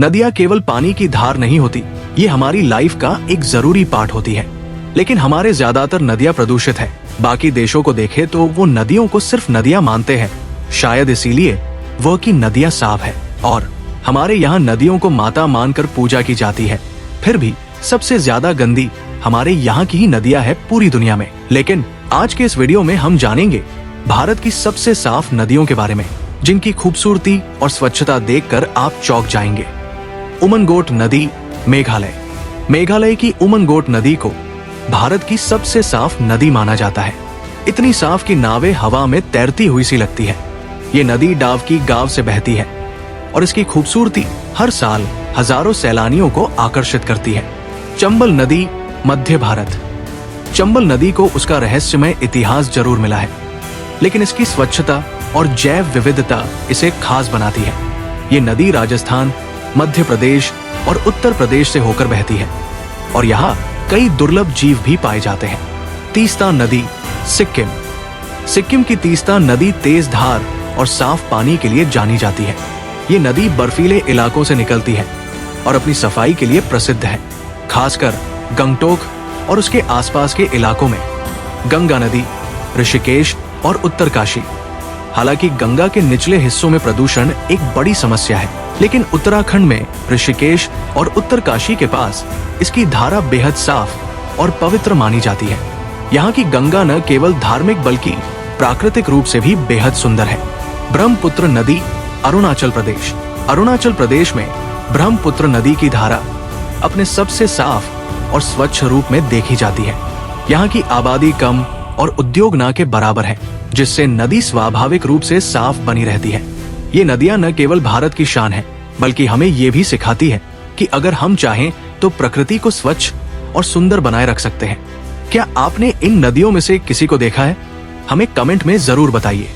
नदियां केवल पानी की धार नहीं होती, ये हमारी लाइफ का एक जरूरी पार्ट होती है। लेकिन हमारे ज्यादातर नदियां प्रदूषित है। बाकी देशों को देखे तो वो नदियों को सिर्फ नदियां मानते हैं, शायद इसीलिए वो की नदियां साफ है। और हमारे यहाँ नदियों को माता मानकर पूजा की जाती है। फिर भी सबसे ज्यादा गंदी हमारे यहाँ की ही नदियां है पूरी दुनिया में। लेकिन आज के इस वीडियो में हम जानेंगे भारत की सबसे साफ नदियों के बारे में, जिनकी खूबसूरती और स्वच्छता देखकर आप चौंक जाएंगे। उमनगोट नदी, मेघालय। मेघालय की उमनगोट नदी को भारत की सबसे साफ नदी माना जाता है। इतनी साफ कि नावें हवा में तैरती हुई सी लगती है। ये नदी डावकी गांव से बहती है और इसकी खूबसूरती हर साल हजारों सैलानियों को आकर्षित करती है। चंबल नदी, मध्य भारत। चंबल नदी को उसका रहस्यमय इतिहास जरूर मिला है, लेकिन इसकी स्वच्छता और जैव विविधता इसे खास बनाती है। ये नदी राजस्थान, मध्य प्रदेश और उत्तर प्रदेश से होकर बहती है और यहाँ कई दुर्लभ जीव भी पाए जाते हैं। तीस्ता नदी, सिक्किम। सिक्किम की तीस्ता नदी तेज धार और साफ पानी के लिए जानी जाती है। ये नदी बर्फीले इलाकों से निकलती है और अपनी सफाई के लिए प्रसिद्ध है, खासकर गंगटोक और उसके आसपास के इलाकों में। गंगा नदी, ऋषिकेश और उत्तरकाशी। हालांकि गंगा के निचले हिस्सों में प्रदूषण एक बड़ी समस्या है, लेकिन उत्तराखंड में ऋषिकेश और उत्तरकाशी के पास इसकी धारा बेहद साफ और पवित्र मानी जाती है। यहाँ की गंगा न केवल धार्मिक बल्कि प्राकृतिक रूप से भी बेहद सुंदर है। ब्रह्मपुत्र नदी, अरुणाचल प्रदेश। अरुणाचल प्रदेश में ब्रह्मपुत्र नदी की धारा अपने सबसे साफ और स्वच्छ रूप में देखी जाती है। यहाँ की आबादी कम और उद्योग न के बराबर है, जिससे नदी स्वाभाविक रूप से साफ बनी रहती है। ये नदियां न केवल भारत की शान है, बल्कि हमें ये भी सिखाती है कि अगर हम चाहें तो प्रकृति को स्वच्छ और सुंदर बनाए रख सकते हैं। क्या आपने इन नदियों में से किसी को देखा है? हमें कमेंट में जरूर बताइए।